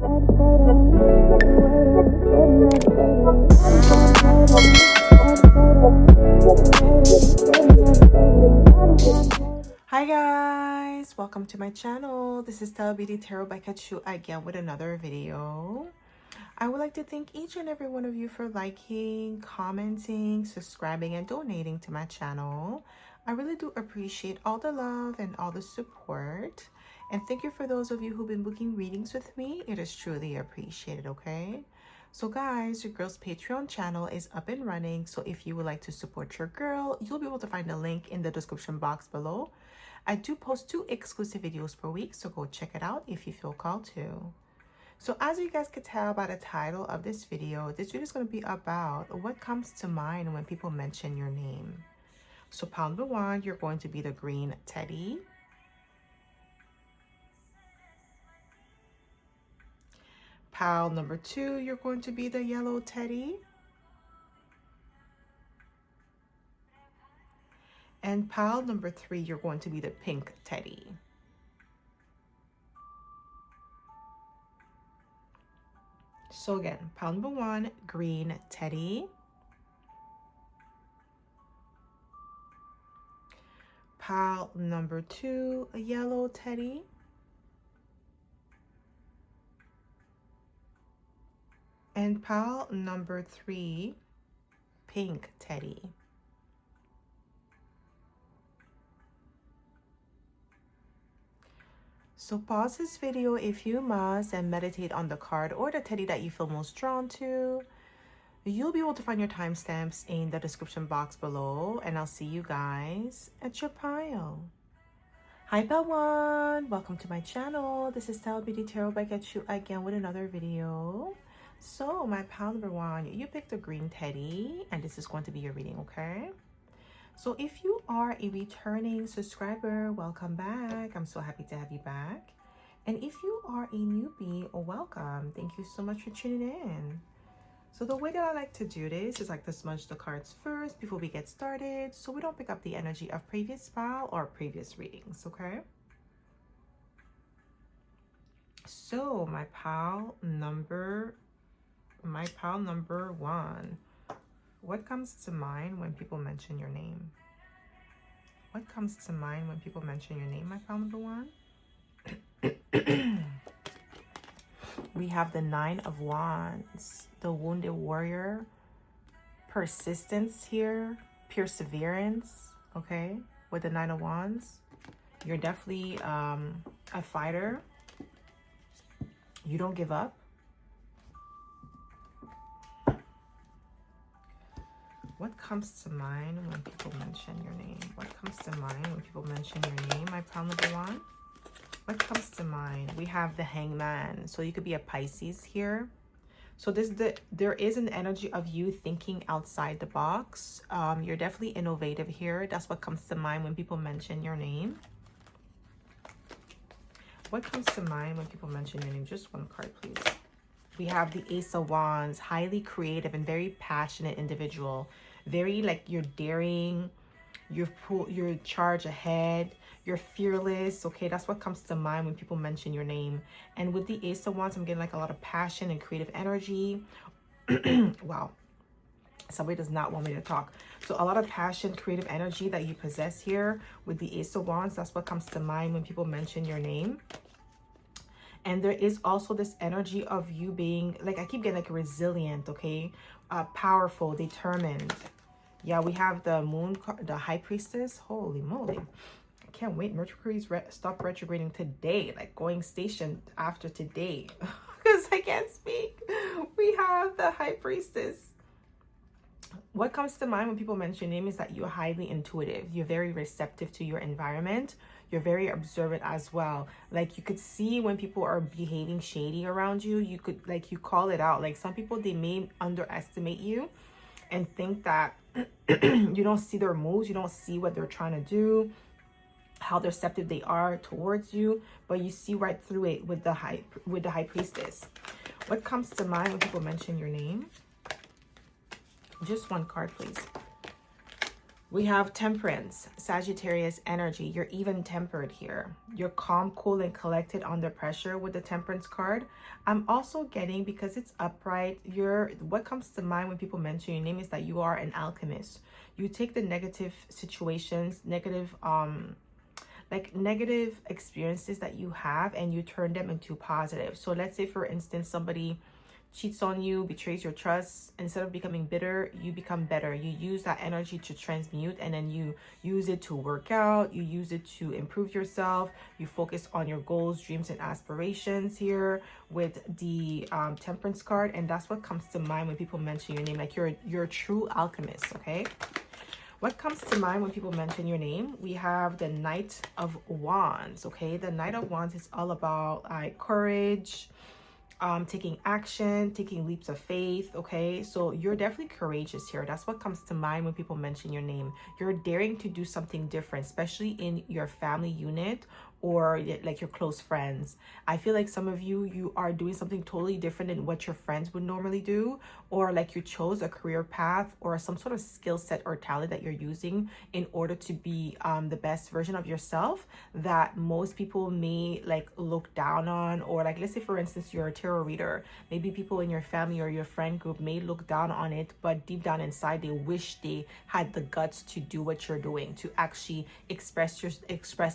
Hi guys, welcome to my channel. This is stellabeautytarot by Kachu again with another video. I would like to thank each and every one of you for liking, commenting, subscribing, and donating to my channel. I really do appreciate all the love and all the support. And thank you for those of you who've been booking readings with me. It is truly appreciated, okay? So guys, your girl's Patreon channel is up and running. So if you would like to support your girl, you'll be able to find the link in the description box below. I do post 2 exclusive videos per week, so go check it out if you feel called to. So as you guys could tell by the title of this video is going to be about what comes to mind when people mention your name. So pile number 1, you're going to be the green teddy. Pile number 2, you're going to be the yellow teddy. And pile number 3, you're going to be the pink teddy. So again, pile number 1, green teddy. Pile number 2, a yellow teddy. And pile number 3, pink teddy. So pause this video if you must and meditate on the card or the teddy that you feel most drawn to. You'll be able to find your timestamps in the description box below, and I'll see you guys at your pile. Hi pile 1, welcome to my channel. This is stellabeautytarot by Kachu again with another video. So my pile number 1, you picked a green teddy, and this is going to be your reading, okay? So if you are a returning subscriber, welcome back. I'm so happy to have you back. And if you are a newbie, welcome. Thank you so much for tuning in. So the way that I like to do this is like to smudge the cards first before we get started, so we don't pick up the energy of previous pile or previous readings, okay? So my pile number 1. What comes to mind when people mention your name? What comes to mind when people mention your name, my pile number 1? We have the 9 of Wands, the wounded warrior, persistence here, perseverance, okay? With the 9 of Wands, you're definitely a fighter. You don't give up. What comes to mind when people mention your name? What comes to mind when people mention your name, my pile number 1? What comes to mind? We have the Hangman. So you could be a Pisces here. So there is an energy of you thinking outside the box. You're definitely innovative here. That's what comes to mind when people mention your name. What comes to mind when people mention your name? Just one card, please. We have the Ace of Wands, highly creative and very passionate individual. Very like you're daring, you're charge ahead, you're fearless, okay? That's what comes to mind when people mention your name. And with the Ace of Wands, I'm getting like a lot of passion and creative energy. Wow, somebody does not want me to talk. So a lot of passion, creative energy that you possess here with the Ace of Wands. That's what comes to mind when people mention your name. And there is also this energy of you being, like, I keep getting like resilient, okay? Powerful, determined. Yeah, we have the moon, the high priestess. Holy moly. I can't wait. Mercury's stop retrograding today, like going station after today. Because I can't speak. We have the high priestess. What comes to mind when people mention your name is that you're highly intuitive. You're very receptive to your environment. You're very observant as well. Like you could see when people are behaving shady around you. You could like, you call it out. Like some people, they may underestimate you and think that you don't see their moves. You don't see what they're trying to do, how receptive they are towards you, but you see right through it with the high priestess. What comes to mind when people mention your name? Just one card, please. We have Temperance, Sagittarius energy. You're even tempered here. You're calm, cool, and collected under pressure with the Temperance card. I'm also getting, because it's upright, what comes to mind when people mention your name is that you are an alchemist. You take the negative situations, negative experiences that you have, and you turn them into positive. So let's say, for instance, somebody cheats on you, betrays your trust. Instead of becoming bitter, you become better. You use that energy to transmute, and then you use it to work out. You use it to improve yourself. You focus on your goals, dreams, and aspirations here with the Temperance card. And that's what comes to mind when people mention your name. Like, you're a true alchemist, okay? What comes to mind when people mention your name? We have the Knight of Wands, okay? The Knight of Wands is all about courage, taking action, taking leaps of faith, okay? So you're definitely courageous here. That's what comes to mind when people mention your name. You're daring to do something different, especially in your family unit or like your close friends. I feel like some of you are doing something totally different than what your friends would normally do, or like you chose a career path or some sort of skill set or talent that you're using in order to be the best version of yourself that most people may like look down on. Or like, let's say for instance, you're a tarot reader. Maybe people in your family or your friend group may look down on it, but deep down inside they wish they had the guts to do what you're doing, to actually express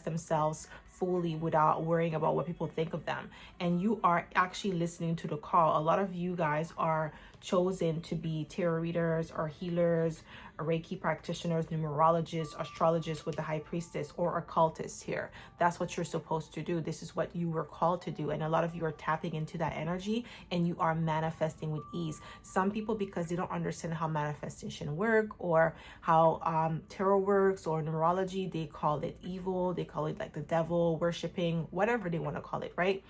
themselves fully without worrying about what people think of them. And you are actually listening to the call. A lot of you guys are chosen to be tarot readers or healers, Reiki practitioners, numerologists, astrologists with the High Priestess, or occultists here. That's what you're supposed to do. This is what you were called to do. And a lot of you are tapping into that energy and you are manifesting with ease. Some people, because they don't understand how manifestation work or how tarot works or numerology, they call it evil. They call it like the devil, worshiping, whatever they want to call it, right?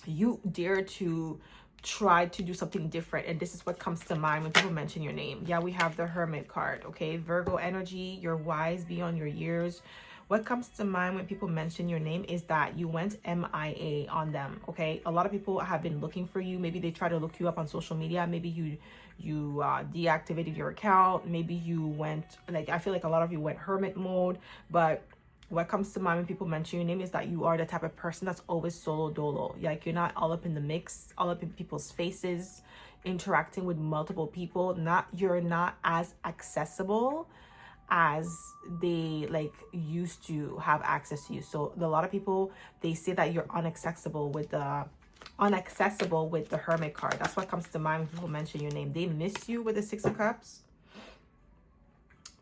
You dare to try to do something different, and this is what comes to mind when people mention your name. Yeah, we have the Hermit card, okay? Virgo energy, you're wise beyond your years. What comes to mind when people mention your name is that you went MIA on them, okay? A lot of people have been looking for you. Maybe they try to look you up on social media. Maybe you deactivated your account. Maybe you went, like, I feel like a lot of you went hermit mode. But what comes to mind when people mention your name is that you are the type of person that's always solo dolo. Like, you're not all up in the mix, all up in people's faces, interacting with multiple people. You're not as accessible as they like used to have access to you. So a lot of people, they say that you're inaccessible with the Hermit card. That's what comes to mind when people mention your name. They miss you with the Six of Cups.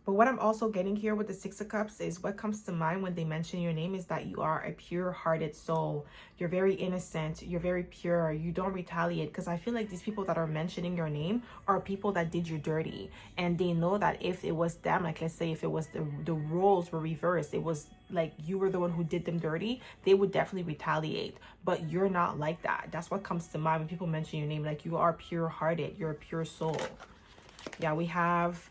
But what I'm also getting here with the Six of Cups is what comes to mind when they mention your name is that you are a pure-hearted soul. You're very innocent. You're very pure. You don't retaliate, because I feel like these people that are mentioning your name are people that did you dirty. And they know that if it was them, like let's say if it was the roles were reversed, it was like you were the one who did them dirty, they would definitely retaliate. But you're not like that. That's what comes to mind when people mention your name. Like, you are pure-hearted. You're a pure soul. Yeah, we have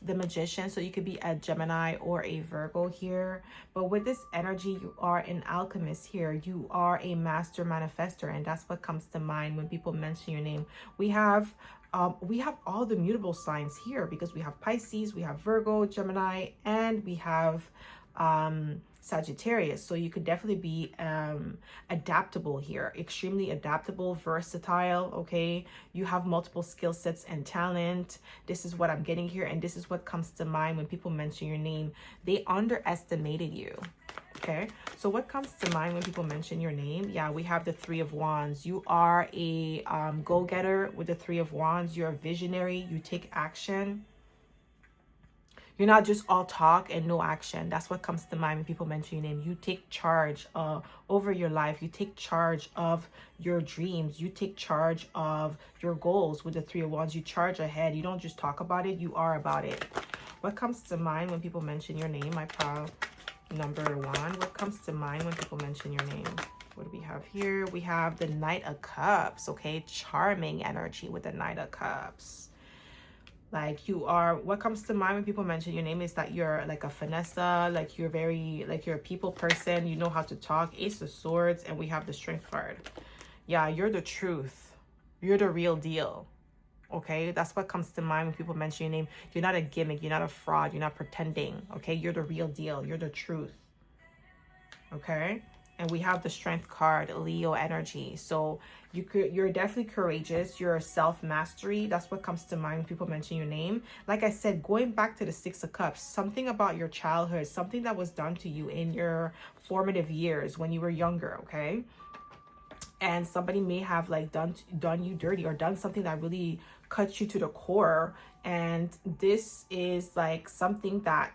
the Magician, so you could be a Gemini or a Virgo here. But with this energy, you are an alchemist here. You are a master manifester, and that's what comes to mind when people mention your name. We have all the mutable signs here, because we have Pisces, we have Virgo, Gemini, and we have Sagittarius. So you could definitely be adaptable here, extremely adaptable, versatile, okay? You have multiple skill sets and talent. This is what I'm getting here, and this is what comes to mind when people mention your name. They underestimated you. Okay, so what comes to mind when people mention your name? Yeah, we have the Three of Wands. You are a go-getter with the Three of Wands. You're a visionary. You take action. You're not just all talk and no action. That's what comes to mind when people mention your name. You take charge over your life. You take charge of your dreams. You take charge of your goals with the Three of Wands. You charge ahead. You don't just talk about it. You are about it. What comes to mind when people mention your name? My pile number one. What comes to mind when people mention your name? What do we have here? We have the Knight of Cups. Okay, charming energy with the Knight of Cups. Like, you are, what comes to mind when people mention your name is that you're like a finesse, like you're very, like you're a people person, you know how to talk. Ace of Swords, and we have the Strength card. Yeah, you're the truth. You're the real deal. Okay, that's what comes to mind when people mention your name. You're not a gimmick, you're not a fraud, you're not pretending. Okay, you're the real deal, you're the truth. Okay, and we have the Strength card, Leo energy. So you're definitely courageous, you're self-mastery. That's what comes to mind when people mention your name. Like I said, going back to the Six of Cups, something about your childhood, something that was done to you in your formative years when you were younger. Okay, and somebody may have like done you dirty or done something that really cuts you to the core. And this is like something that,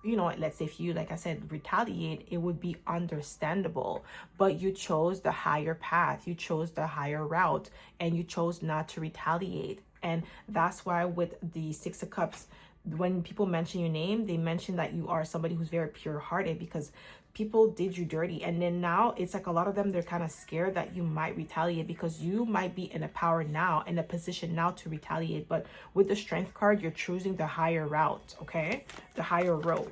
you know, let's say if you, like I said, retaliate, it would be understandable, but you chose the higher path, you chose the higher route, and you chose not to retaliate. And that's why with the Six of Cups, when people mention your name, they mention that you are somebody who's very pure-hearted, because people did you dirty. And then now it's like a lot of them, they're kind of scared that you might retaliate, because you might be in a power now, in a position now to retaliate. But with the Strength card, you're choosing the higher route. Okay, the higher road.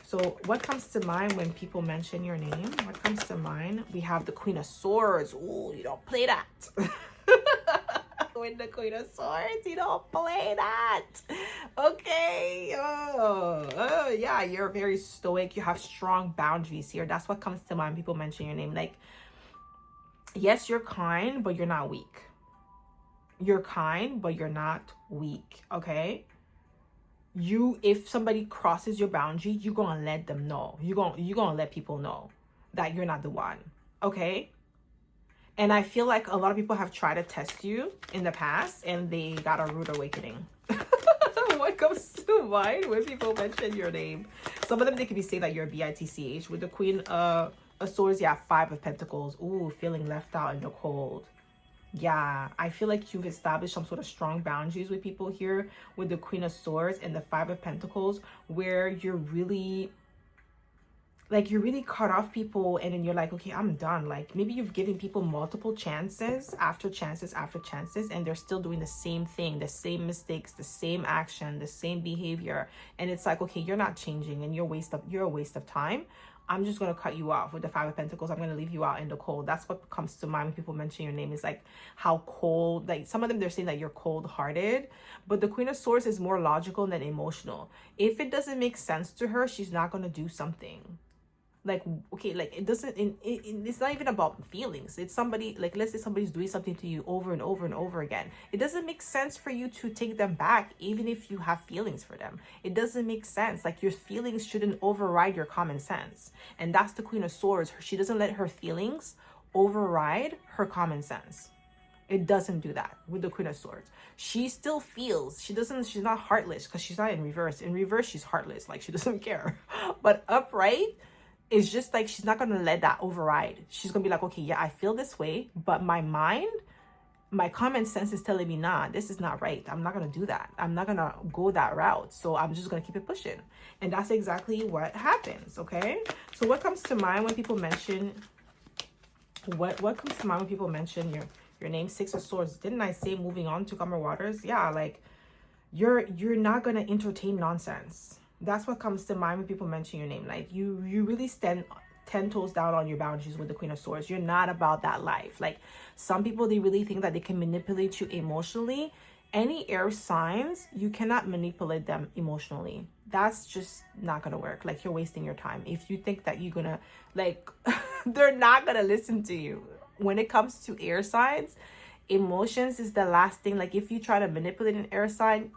So what comes to mind when people mention your name? What comes to mind? We have the Queen of Swords. Ooh, you don't play that. With the Queen of Swords, you don't play that. Okay. Oh, yeah, you're very stoic. You have strong boundaries here. That's what comes to mind when people mention your name. Like, yes, you're kind, but you're not weak. You're kind, but you're not weak. Okay. If somebody crosses your boundary, you're gonna let them know. You're gonna let people know that you're not the one. Okay. And I feel like a lot of people have tried to test you in the past and they got a rude awakening. What comes to mind when people mention your name? Some of them, they could be saying that you're bitch. With the Queen of Swords, yeah, Five of Pentacles. Ooh, feeling left out in the cold. Yeah, I feel like you've established some sort of strong boundaries with people here with the Queen of Swords and the Five of Pentacles, where you're really cut off people, and then you're like, okay, I'm done. Like, maybe you've given people multiple chances after chances after chances, and they're still doing the same thing, the same mistakes, the same action, the same behavior. And it's like, okay, you're not changing, and you're a waste of time. I'm just going to cut you off with the Five of Pentacles. I'm going to leave you out in the cold. That's what comes to mind when people mention your name, is like how cold, like some of them, they're saying that you're cold-hearted, but the Queen of Swords is more logical than emotional. If it doesn't make sense to her, she's not going to do something. Like, okay, like it doesn't, it's not even about feelings. It's somebody, like, let's say somebody's doing something to you over and over and over again. It doesn't make sense for you to take them back, even if you have feelings for them. It doesn't make sense. Like, your feelings shouldn't override your common sense. And that's the Queen of Swords. She doesn't let her feelings override her common sense. It doesn't do that with the Queen of Swords. She still feels. She's not heartless, because she's not in reverse. In reverse, she's heartless. Like, she doesn't care. But upright, it's just like she's not going to let that override. She's going to be like, okay, yeah, I feel this way, but my mind, my common sense is telling me, nah, this is not right. I'm not going to do that. I'm not going to go that route. So I'm just going to keep it pushing. And that's exactly what happens, okay? So what comes to mind when people mention, what comes to mind when people mention your name? Six of Swords. Didn't I say moving on to calmer waters? Yeah, like you're not going to entertain nonsense. That's what comes to mind when people mention your name. Like, you really stand 10 toes down on your boundaries with the Queen of Swords. You're not about that life. Like, some people, they really think that they can manipulate you emotionally. Any air signs, you cannot manipulate them emotionally. That's just not gonna work. Like, you're wasting your time. If you think that you're gonna, like, they're not gonna listen to you. When it comes to air signs, emotions is the last thing. Like, if you try to manipulate an air sign,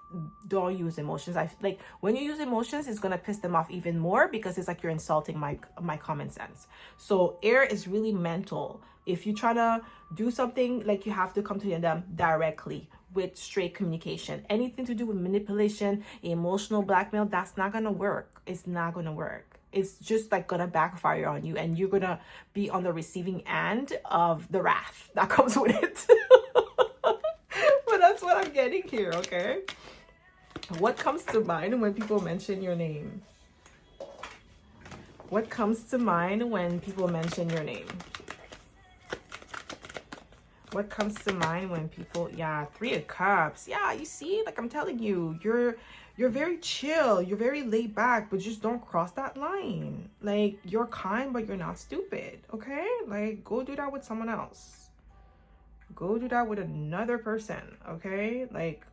don't use emotions. I like when you use emotions, it's gonna piss them off even more, because it's like you're insulting my common sense. So air is really mental. If you try to do something, like, you have to come to them directly with straight communication. Anything to do with manipulation, emotional blackmail, that's not gonna work. It's not gonna work. It's just like gonna backfire on you, and you're gonna be on the receiving end of the wrath that comes with it. But that's what I'm getting here, okay? What comes to mind when people mention your name? What comes to mind when people mention your name? What comes to mind when people, yeah, Three of Cups. Yeah, you see, like I'm telling you, you're very chill, you're very laid back, but just don't cross that line. Like, you're kind, but you're not stupid, okay? Like, go do that with someone else. Go do that with another person, okay? Like,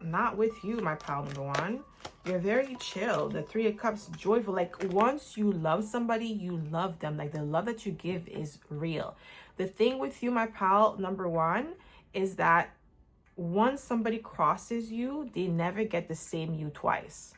not with you, my pal number one. You're very chill. The Three of Cups, joyful. Like, once you love somebody, you love them. Like, the love that you give is real. The thing with you, my pal number one, is that once somebody crosses you, they never get the same you twice.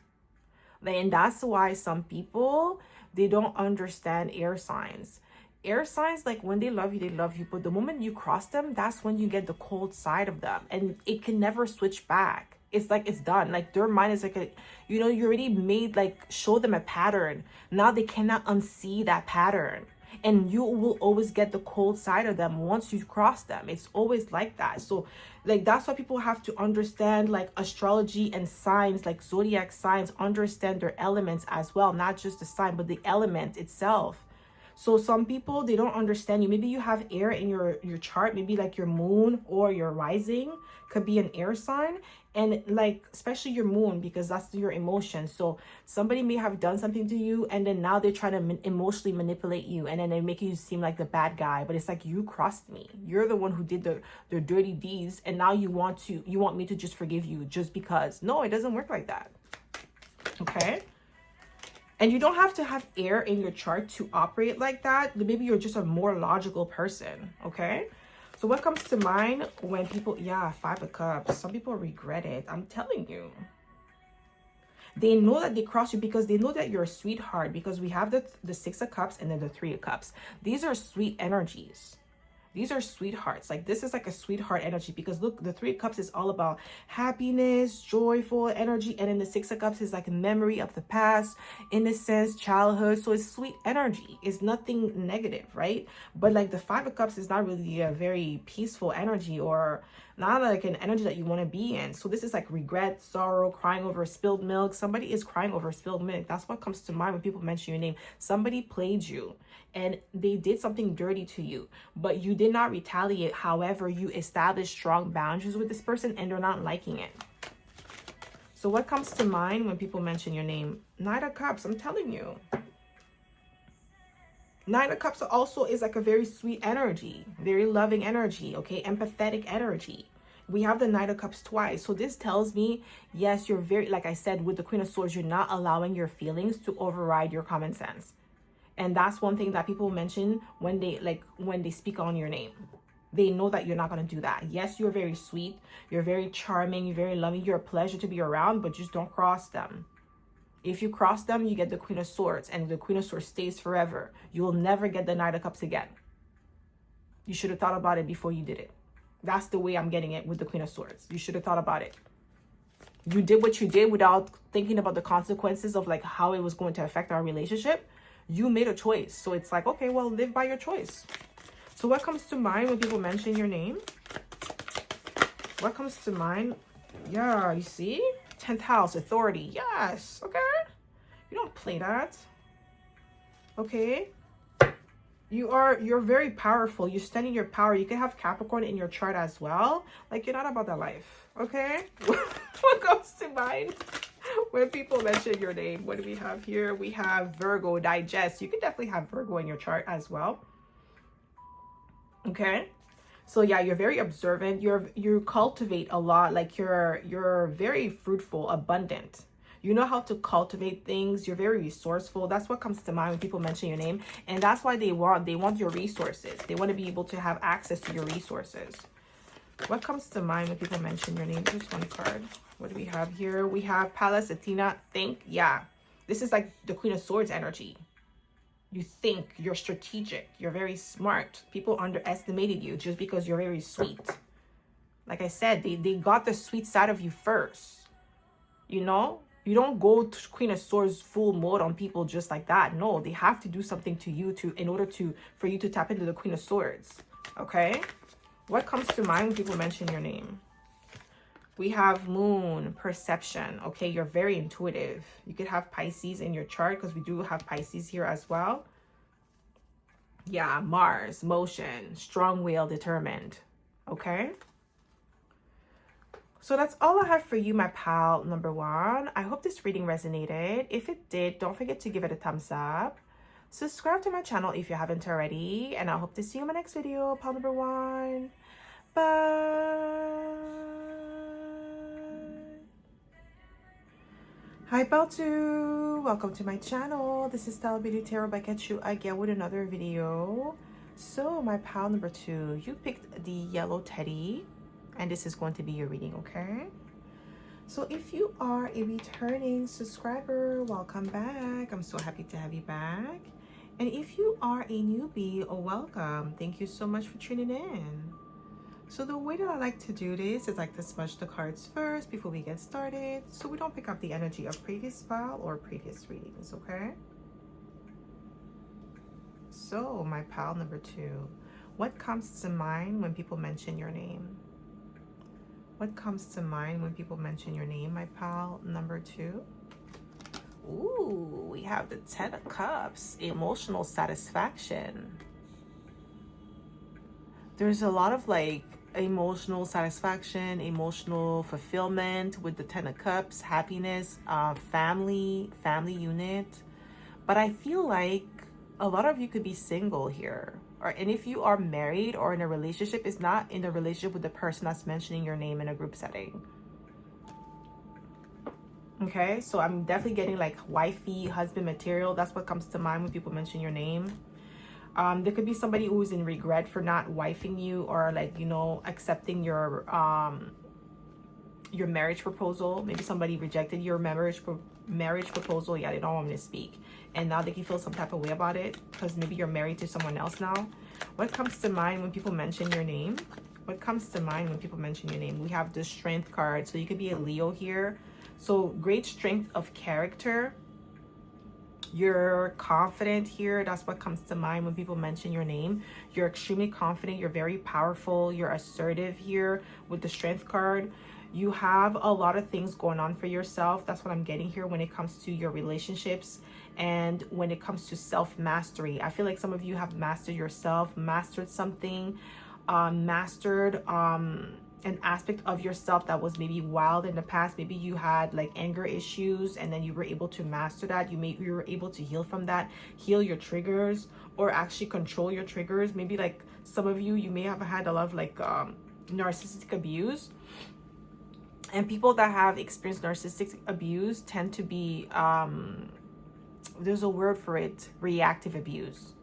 And that's why some people, they don't understand air signs. Air signs, like, when they love you, they love you. But the moment you cross them, that's when you get the cold side of them. And it can never switch back. It's like, it's done. Like, their mind is like, you know, you already made, like, show them a pattern. Now they cannot unsee that pattern. And you will always get the cold side of them once you cross them. It's always like that. So, like, that's why people have to understand, like, astrology and signs, like zodiac signs, understand their elements as well. Not just the sign, but the element itself. So some people, they don't understand you. Maybe you have air in your chart. Maybe like your moon or your rising could be an air sign. And like, especially your moon, because that's your emotion. So somebody may have done something to you, and then now they're trying to emotionally manipulate you, and then they make you seem like the bad guy. But it's like, you crossed me. You're the one who did the dirty deeds, and now you want me to just forgive you just because. No, it doesn't work like that. Okay? And you don't have to have air in your chart to operate like that. Maybe you're just a more logical person, okay? So what comes to mind when people, yeah, Five of Cups. Some people regret it. I'm telling you. They know that they cross you because they know that you're a sweetheart, because we have the Six of Cups and then the Three of Cups. These are sweet energies. These are sweethearts. Like, this is like a sweetheart energy, because look, the Three of Cups is all about happiness, joyful energy. And then the Six of Cups is like a memory of the past, innocence, childhood. So it's sweet energy. It's nothing negative, right? But like the Five of Cups is not really a very peaceful energy, or not like an energy that you want to be in. So this is like regret, sorrow, crying over spilled milk. Somebody is crying over spilled milk. That's what comes to mind when people mention your name. Somebody played you and they did something dirty to you, but you did not retaliate. However, you established strong boundaries with this person and they're not liking it. So what comes to mind when people mention your name? Knight of Cups, I'm telling you. Nine of Cups also is like a very sweet energy, very loving energy, okay? Empathetic energy. We have the Knight of Cups twice. So this tells me, yes, you're very, like I said, with the Queen of Swords, you're not allowing your feelings to override your common sense. And that's one thing that people mention when they speak on your name. They know that you're not going to do that. Yes, you're very sweet. You're very charming. You're very loving. You're a pleasure to be around, but just don't cross them. If you cross them, you get the Queen of Swords, and the Queen of Swords stays forever. You will never get the Knight of Cups again. You should have thought about it before you did it. That's the way I'm getting it with the Queen of Swords. You should have thought about it. You did what you did without thinking about the consequences of like how it was going to affect our relationship. You made a choice. So it's like, okay, well, live by your choice. So what comes to mind when people mention your name? What comes to mind? Yeah, you see? 10th house, authority. Yes, okay. You don't play that. Okay. You're very powerful. You stand in your power. You can have Capricorn in your chart as well. Like, you're not about that life. Okay. What comes to mind when people mention your name? What do we have here? We have Virgo, digest. You can definitely have Virgo in your chart as well. Okay. So yeah, you're very observant. You cultivate a lot. Like you're very fruitful, abundant. You know how to cultivate things. You're very resourceful. That's what comes to mind when people mention your name. And that's why they want your resources. They want to be able to have access to your resources. What comes to mind when people mention your name? Just one card. What do we have here? We have Palace, Athena, think. Yeah. This is like the Queen of Swords energy. You think, you're strategic, you're very smart. People underestimated you just because you're very sweet. Like I said, they got the sweet side of you first. You know? You don't go to Queen of Swords full mode on people just like that. No, they have to do something to you for you to tap into the Queen of Swords. Okay? What comes to mind when people mention your name? We have Moon, perception. Okay, you're very intuitive. You could have Pisces in your chart because we do have Pisces here as well. Yeah, Mars, motion, strong will, determined. Okay. So that's all I have for you, my pal number one. I hope this reading resonated. If it did, don't forget to give it a thumbs up. Subscribe to my channel if you haven't already. And I hope to see you in my next video, pal number one. Bye. Hi Beltu, welcome to my channel. This is stellabeautytarot back at you again with another video. So my pile number 2, you picked the yellow teddy and this is going to be your reading, okay? So if you are a returning subscriber, welcome back. I'm so happy to have you back. And if you are a newbie, welcome. Thank you so much for tuning in. So the way that I like to do this is like to smudge the cards first before we get started, so we don't pick up the energy of previous file or previous readings, okay? So my pile number 2, what comes to mind when people mention your name? What comes to mind when people mention your name, my pile number 2? Ooh, we have the 10 of Cups, emotional satisfaction. There's a lot of like emotional satisfaction, emotional fulfillment with the 10 of Cups, happiness, family unit. But I feel like a lot of you could be single here. And if you are married or in a relationship, it's not in a relationship with the person that's mentioning your name in a group setting. Okay, so I'm definitely getting like wifey, husband material. That's what comes to mind when people mention your name. There could be somebody who's in regret for not wifing you, or like, you know, accepting your marriage proposal. Maybe somebody rejected your marriage proposal. Yeah, they don't want me to speak, and now they can feel some type of way about it because maybe you're married to someone else now. What comes to mind when people mention your name? What comes to mind when people mention your name? We have the Strength card, so you could be a Leo here. So great strength of character. You're confident here. That's what comes to mind when people mention your name. You're extremely confident. You're very powerful. You're assertive here with the Strength card. You have a lot of things going on for yourself. That's what I'm getting here when it comes to your relationships and when it comes to self-mastery. I feel like some of you have mastered yourself, mastered something, mastered an aspect of yourself that was maybe wild in the past. Maybe you had like anger issues and then you were able to master that. You were able to heal from that, heal your triggers, or actually control your triggers. Maybe like some of you may have had a lot of like narcissistic abuse. And people that have experienced narcissistic abuse tend to be, there's a word for it, reactive abuse.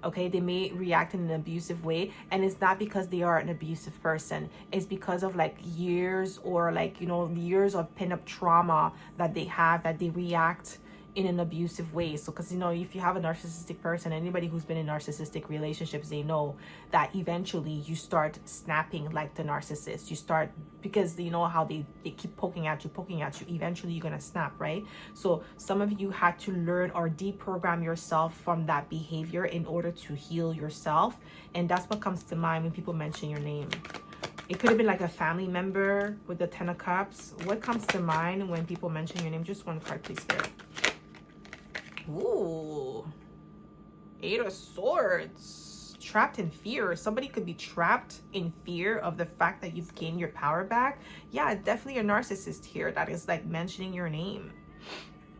Okay, they may react in an abusive way, and it's not because they are an abusive person. It's because of like years or like, you know, years of pin-up trauma that they have, that they react in an abusive way. So because, you know, if you have a narcissistic person, anybody who's been in narcissistic relationships, they know that eventually you start snapping like the narcissist. You start, because you know how they keep poking at you, eventually you're gonna snap, right? So some of you had to learn or deprogram yourself from that behavior in order to heal yourself, and that's what comes to mind when people mention your name. It could have been like a family member with the 10 of Cups. What comes to mind when people mention your name? Just one card, please, Spirit. Ooh, 8 of Swords. Trapped in fear. Somebody could be trapped in fear of the fact that you've gained your power back. Yeah, definitely a narcissist here that is like mentioning your name,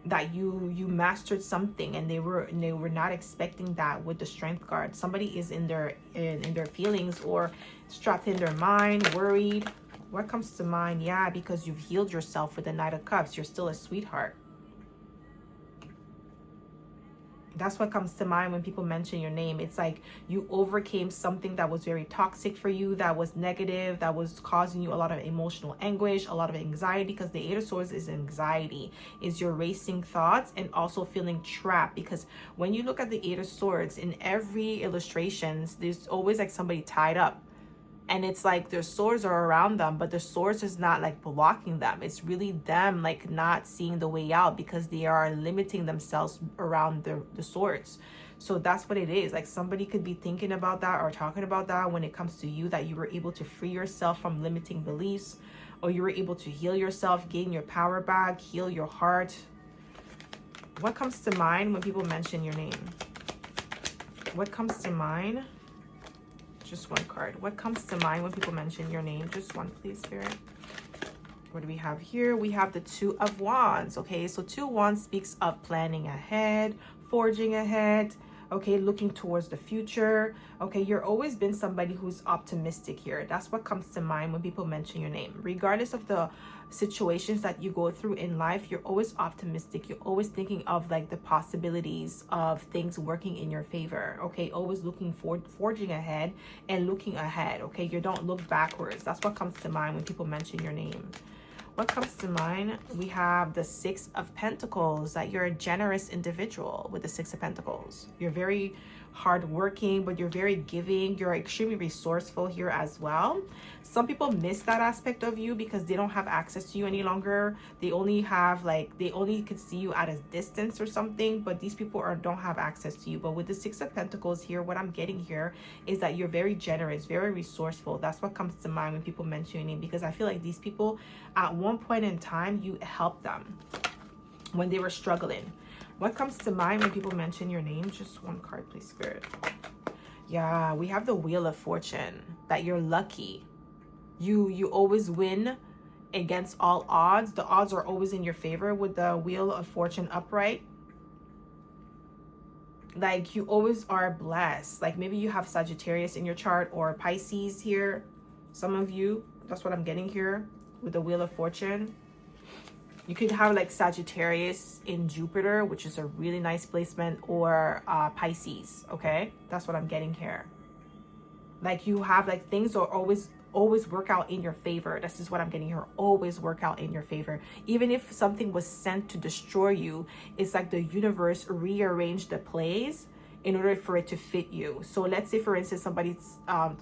that you mastered something, and they were not expecting that with the Strength card. Somebody is in their feelings or trapped in their mind, worried. What comes to mind? Yeah, because you've healed yourself with the Knight of Cups. You're still a sweetheart. That's what comes to mind when people mention your name. It's like you overcame something that was very toxic for you, that was negative, that was causing you a lot of emotional anguish, a lot of anxiety, because the 8 of Swords is anxiety, is your racing thoughts and also feeling trapped. Because when you look at the 8 of Swords, in every illustrations, there's always like somebody tied up. And it's like their swords are around them, but the swords is not like blocking them. It's really them like not seeing the way out because they are limiting themselves around the swords. So that's what it is. Like somebody could be thinking about that or talking about that when it comes to you, that you were able to free yourself from limiting beliefs, or you were able to heal yourself, gain your power back, heal your heart. What comes to mind when people mention your name? What comes to mind? Just one card. What comes to mind when people mention your name? Just one, please, Spirit. What do we have here? We have the 2 of Wands. Okay, so 2 of Wands speaks of planning ahead, forging ahead, okay, looking towards the future. Okay, you're always been somebody who's optimistic here. That's what comes to mind when people mention your name. Regardless of the situations that you go through in life, you're always optimistic. You're always thinking of like the possibilities of things working in your favor. Okay, always looking forward, forging ahead and looking ahead. Okay, you don't look backwards. That's what comes to mind when people mention your name. What comes to mind? We have the Six of Pentacles, that you're a generous individual with the Six of Pentacles. You're very hardworking, but you're very giving. You're extremely resourceful here as well. Some people miss that aspect of you because they don't have access to you any longer. They only have like, they only could see you at a distance or something, but these people don't have access to you. But with the Six of Pentacles here, what I'm getting here is that you're very generous, very resourceful. That's what comes to mind when people mention your name, because I feel like these people at one point in time, you helped them when they were struggling. What comes to mind when people mention your name? Just one card, please, Spirit. Yeah, we have the Wheel of Fortune, that you're lucky. You always win against all odds. The odds are always in your favor with the Wheel of Fortune upright. Like, you always are blessed. Like, maybe you have Sagittarius in your chart or Pisces here. Some of you, that's what I'm getting here with the Wheel of Fortune. You could have like Sagittarius in Jupiter, which is a really nice placement, or Pisces. Okay, that's what I'm getting here. Like, you have like things are always work out in your favor. This is what I'm getting here. Always work out in your favor. Even if something was sent to destroy you, it's like the universe rearranged the plays in order for it to fit you. So let's say, for instance, somebody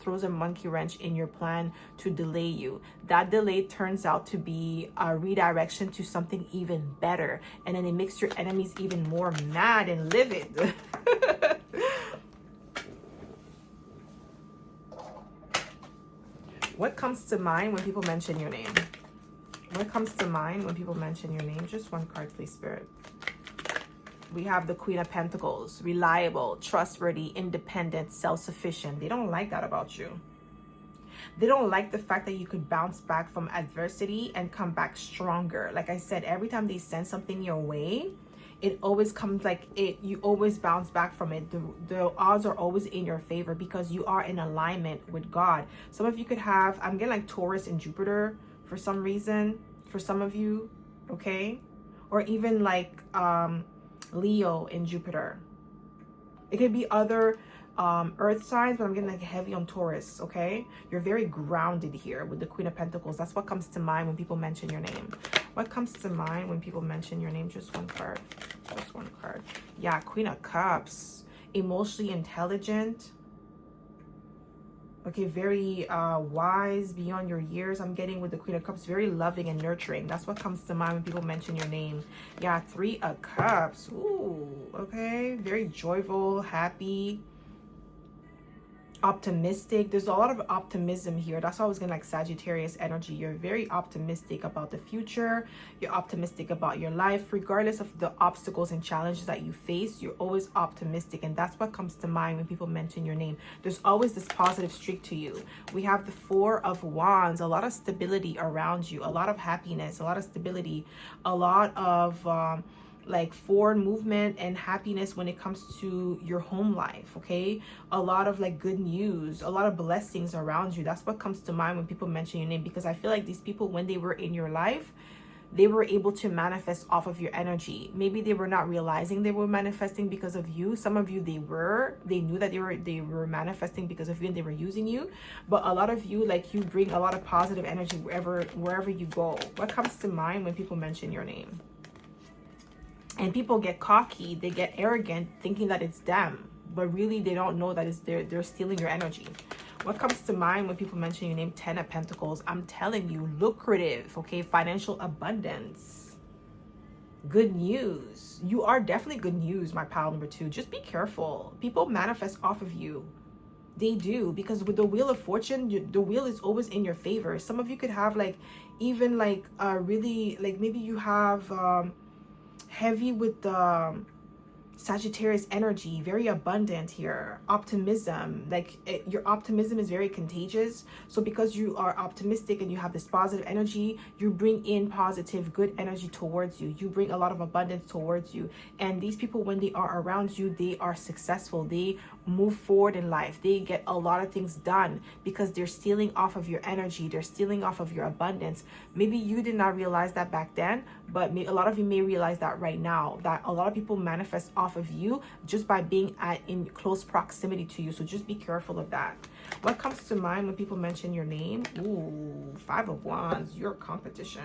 throws a monkey wrench in your plan to delay you. That delay turns out to be a redirection to something even better. And then it makes your enemies even more mad and livid. What comes to mind when people mention your name? What comes to mind when people mention your name? Just one card, please, Spirit. We have the Queen of Pentacles, reliable, trustworthy, independent, self-sufficient. They don't like that about you. They don't like the fact that you could bounce back from adversity and come back stronger. Like I said, every time they send something your way, it always comes like it. You always bounce back from it. The odds are always in your favor because you are in alignment with God. Some of you could have, I'm getting like Taurus and Jupiter for some reason, for some of you, okay? Or even like Leo in Jupiter. It could be other earth signs, but I'm getting like heavy on Taurus. Okay, you're very grounded here with the Queen of Pentacles. That's what comes to mind when people mention your name. What comes to mind when people mention your name? Just one card. Just one card. Yeah, Queen of Cups, emotionally intelligent. Okay, very wise, beyond your years. I'm getting with the Queen of Cups, very loving and nurturing. That's what comes to mind when people mention your name. Yeah, Three of Cups. Ooh, okay. Very joyful, happy, optimistic. There's a lot of optimism here. That's why I was getting like Sagittarius energy. You're very optimistic about the future. You're optimistic about your life. Regardless of the obstacles and challenges that you face, you're always optimistic. And that's what comes to mind when people mention your name. There's always this positive streak to you. We have the Four of Wands, a lot of stability around you, a lot of happiness, a lot of stability, a lot of like forward movement and happiness when it comes to your home life. Okay, a lot of like good news, a lot of blessings around you. That's what comes to mind when people mention your name, because I feel like these people, when they were in your life, they were able to manifest off of your energy. Maybe they were not realizing they were manifesting because of you. Some of you, they knew that they were manifesting because of you and they were using you. But a lot of you, like, you bring a lot of positive energy wherever you go. What comes to mind when people mention your name? And people get cocky, they get arrogant, thinking that it's them, but really they don't know that it's they're stealing your energy. What comes to mind when people mention your name? Ten of Pentacles. I'm telling you, lucrative, okay? Financial abundance. Good news. You are definitely good news, my pal number two. Just be careful. People manifest off of you. They do, because with the Wheel of Fortune, the wheel is always in your favor. Some of you could have like, even like really, like maybe you have heavy with the Sagittarius energy, very abundant here. Optimism, like your optimism is very contagious. So because you are optimistic and you have this positive energy, you bring in positive, good energy towards you. You bring a lot of abundance towards you. And these people, when they are around you, they are successful. They move forward in life. They get a lot of things done because they're stealing off of your energy. They're stealing off of your abundance. Maybe you did not realize that back then, but a lot of you may realize that right now, that a lot of people manifest off of you just by being in close proximity to you. So just be careful of that. What comes to mind when people mention your name? Ooh, 5 of Wands, your competition.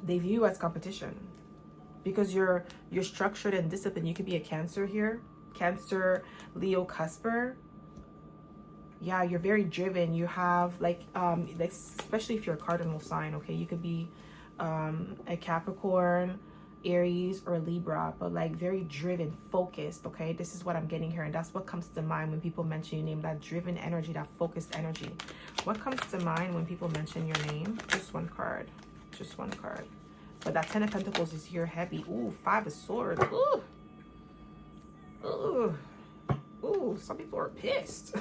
They view you as competition because you're structured and disciplined. You could be a Cancer here. Cancer, Leo, Cusper. Yeah, you're very driven. You have like especially if you're a cardinal sign, okay? You could be a Capricorn, Aries, or Libra, but like very driven, focused, okay? This is what I'm getting here, and that's what comes to mind when people mention your name, that driven energy, that focused energy. What comes to mind when people mention your name? Just one card. Just one card. But that 10 of Pentacles is here heavy. Ooh, 5 of Swords. Ooh. Ooh. Ooh, some people are pissed.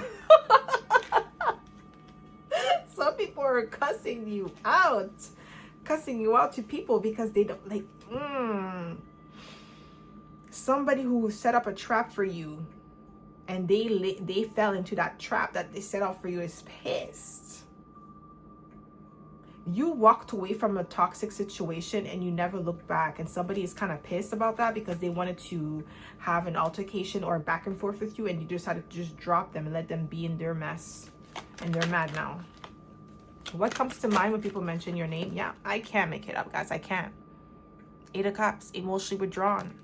Some people are cussing you out. Cussing you out to people because they don't like somebody who set up a trap for you and they fell into that trap that they set up for you is pissed. You walked away from a toxic situation and you never looked back, and somebody is kind of pissed about that because they wanted to have an altercation or back and forth with you, and you decided to just drop them and let them be in their mess, and they're mad now. What comes to mind when people mention your name? Yeah, I can't make it up, guys. I can't. 8 of Cups, emotionally withdrawn.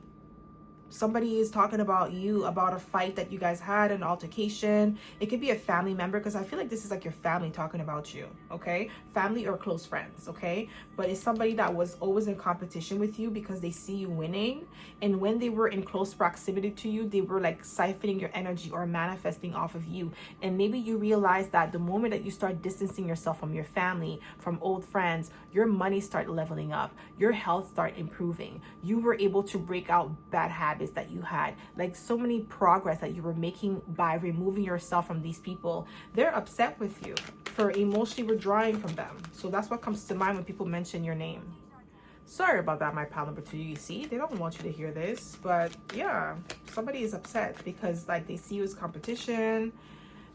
Somebody is talking about you, about a fight that you guys had, an altercation. It could be a family member, because I feel like this is like your family talking about you, okay? Family or close friends, okay? But it's somebody that was always in competition with you because they see you winning. And when they were in close proximity to you, they were like siphoning your energy or manifesting off of you. And maybe you realize that the moment that you start distancing yourself from your family, from old friends, your money start leveling up, your health start improving. You were able to break out bad habits that you had, like so many progress that you were making by removing yourself from these people. They're upset with you for emotionally withdrawing from them. So that's what comes to mind when people mention your name. Sorry about that, my pal number 2. You see, they don't want you to hear this, but yeah, somebody is upset because like they see you as competition.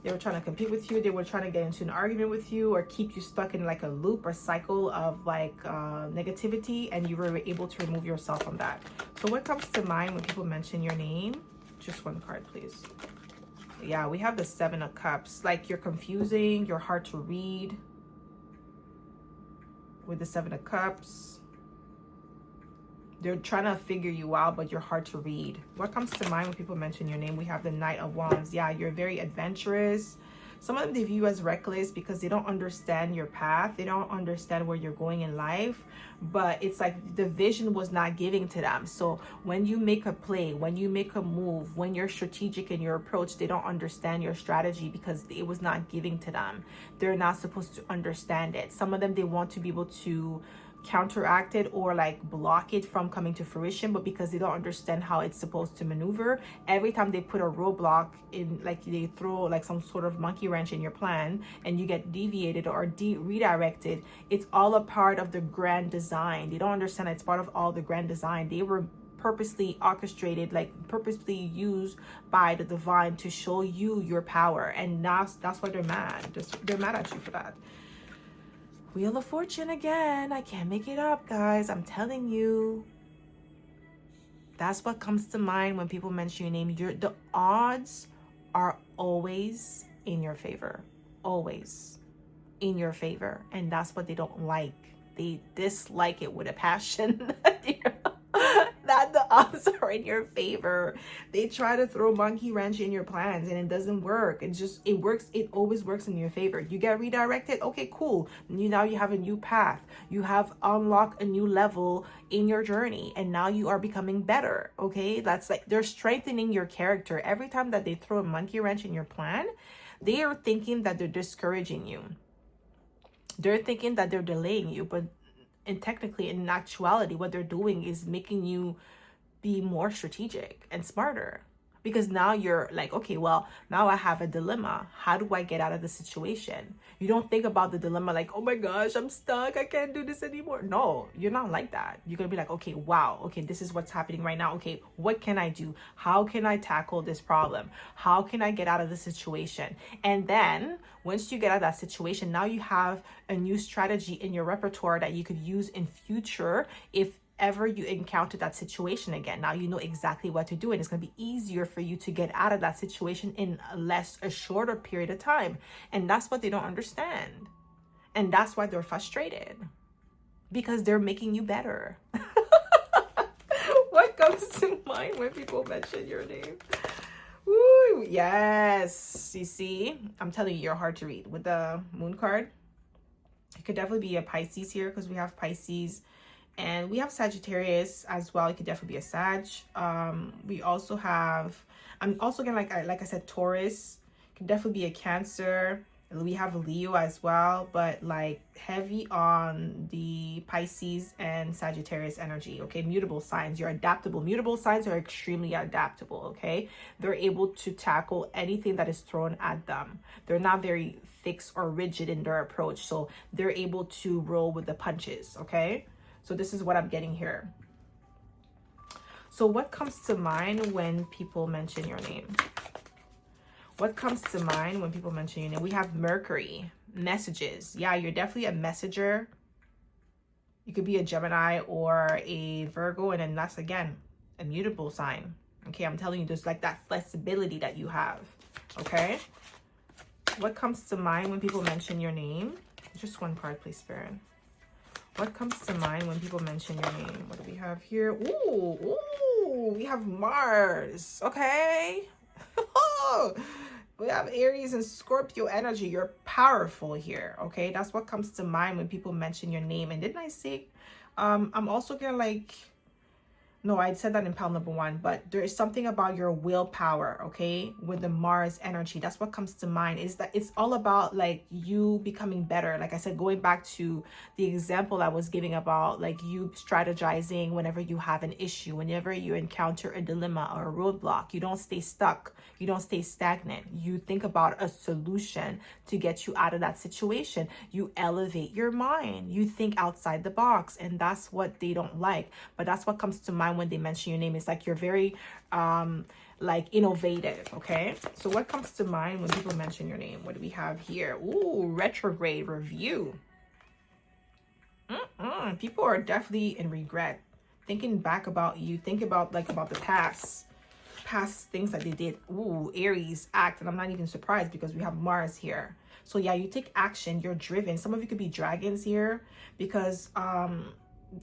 They were trying to compete with you. They were trying to get into an argument with you or keep you stuck in like a loop or cycle of like negativity, and you were able to remove yourself from that. So what comes to mind when people mention your name? Just one card, please. Yeah, we have the 7 of Cups. Like you're confusing, you're hard to read with the 7 of Cups. They're trying to figure you out, but you're hard to read. What comes to mind when people mention your name? We have the Knight of Wands. Yeah, you're very adventurous. Some of them they view you as reckless because they don't understand your path. They don't understand where you're going in life. But it's like the vision was not giving to them. So when you make a play, when you make a move, when you're strategic in your approach, they don't understand your strategy because it was not giving to them. They're not supposed to understand it. Some of them, they want to be able to counteract it or like block it from coming to fruition, but because they don't understand how it's supposed to maneuver, every time they put a roadblock in, like they throw like some sort of monkey wrench in your plan and you get deviated or redirected, it's all a part of the grand design. They don't understand it's part of all the grand design. They were purposely orchestrated, like purposely used by the divine to show you your power, and that's why they're mad. They're mad at you for that. Wheel of Fortune again. I can't make it up, guys. I'm telling you. That's what comes to mind when people mention your name. The odds are always in your favor. Always in your favor. And that's what they don't like. They dislike it with a passion. That the odds are in your favor. They try to throw monkey wrench in your plans and it doesn't work. It works. It always works in your favor. You get redirected. Okay, cool. Now you have a new path. You have unlocked a new level in your journey, and now you are becoming better. Okay, that's like they're strengthening your character. Every time that they throw a monkey wrench in your plan, they are thinking that they're discouraging you. They're thinking that they're delaying you, but And technically, in actuality, what they're doing is making you be more strategic and smarter. Because now you're like, okay, well, now I have a dilemma. How do I get out of the situation? You don't think about the dilemma like, oh my gosh, I'm stuck. I can't do this anymore. No, you're not like that. You're going to be like, okay, wow. Okay, this is what's happening right now. Okay, what can I do? How can I tackle this problem? How can I get out of the situation? And then once you get out of that situation, now you have a new strategy in your repertoire that you could use in future if ever you encounter that situation again. Now you know exactly what to do, and it's going to be easier for you to get out of that situation in a shorter period of time. And that's what they don't understand, and that's why they're frustrated, because they're making you better. What comes to mind when people mention your name? Woo, yes. You see, I'm telling you, you're hard to read with the moon card. It could definitely be a Pisces here, because we have Pisces and we have Sagittarius as well. It could definitely be a Sag. We also have, I'm also getting, like I said, Taurus. It could definitely be a Cancer. We have Leo as well, but like heavy on the Pisces and Sagittarius energy. Okay, mutable signs. You're adaptable. Mutable signs are extremely adaptable. Okay, they're able to tackle anything that is thrown at them. They're not very fixed or rigid in their approach, so they're able to roll with the punches. Okay. So this is what I'm getting here. So what comes to mind when people mention your name? What comes to mind when people mention your name? We have Mercury, messages. Yeah, you're definitely a messenger. You could be a Gemini or a Virgo, and then that's, again, a mutable sign. Okay, I'm telling you, there's like that flexibility that you have. Okay. What comes to mind when people mention your name? Just one card, please, Spirit. What comes to mind when people mention your name? What do we have here? Ooh, we have Mars. Okay. We have Aries and Scorpio energy. You're powerful here. Okay. That's what comes to mind when people mention your name. And didn't I say, I'm also gonna like, no, I said that in pile number 1, but there is something about your willpower, okay, with the Mars energy. That's what comes to mind, is that it's all about like you becoming better. Like I said, going back to the example I was giving about like you strategizing whenever you have an issue, whenever you encounter a dilemma or a roadblock. You don't stay stuck. You don't stay stagnant. You think about a solution to get you out of that situation. You elevate your mind. You think outside the box, and that's what they don't like. But that's what comes to mind when they mention your name. It's like you're very like innovative. Okay, so what comes to mind when people mention your name? What do we have here? Ooh, retrograde review. People are definitely in regret, thinking back about you. Think about like about the past things that they did. Ooh, Aries, act. And I'm not even surprised because we have Mars here. So yeah, you take action. You're driven. Some of you could be dragons here, because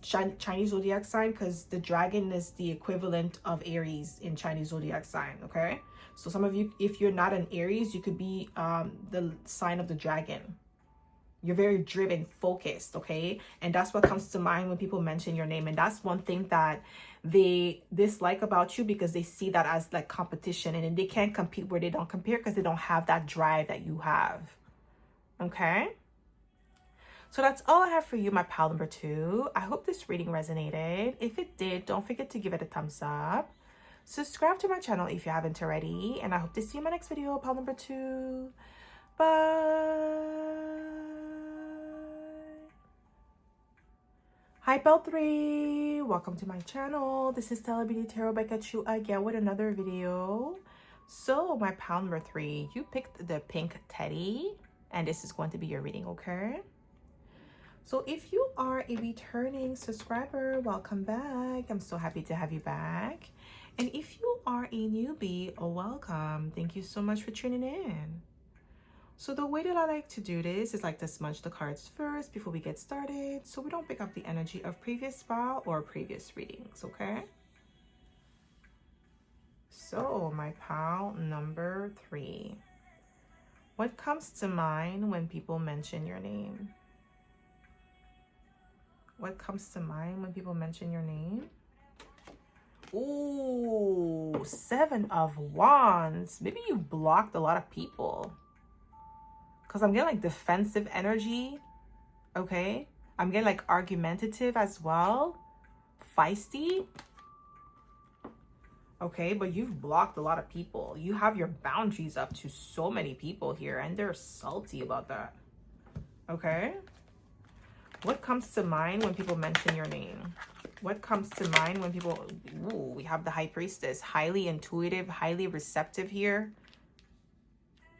Chinese zodiac sign, because the dragon is the equivalent of Aries in Chinese zodiac sign. Okay, so some of you, if you're not an Aries, you could be the sign of the dragon. You're very driven, focused. Okay, and that's what comes to mind when people mention your name. And that's one thing that they dislike about you, because they see that as like competition, and then they can't compete where they don't compare, because they don't have that drive that you have. Okay, so that's all I have for you, my pal number 2. I hope this reading resonated. If it did, don't forget to give it a thumbs up. Subscribe to my channel if you haven't already. And I hope to see you in my next video, pal number 2. Bye. Hi, pal 3. Welcome to my channel. This is stellabeautytarot back at you again with another video. So my pal number 3, you picked the pink teddy, and this is going to be your reading, okay? So if you are a returning subscriber, welcome back. I'm so happy to have you back. And if you are a newbie, welcome. Thank you so much for tuning in. So the way that I like to do this is like to smudge the cards first before we get started, so we don't pick up the energy of previous file or previous readings, okay? So my pal number 3. What comes to mind when people mention your name? What comes to mind when people mention your name? Ooh, 7 of Wands. Maybe you blocked a lot of people, because I'm getting like defensive energy. Okay, I'm getting like argumentative as well. Feisty. Okay, but you've blocked a lot of people. You have your boundaries up to so many people here, and they're salty about that. Okay. What comes to mind when people mention your name? What comes to mind when people... Ooh, we have the High Priestess. Highly intuitive, highly receptive here.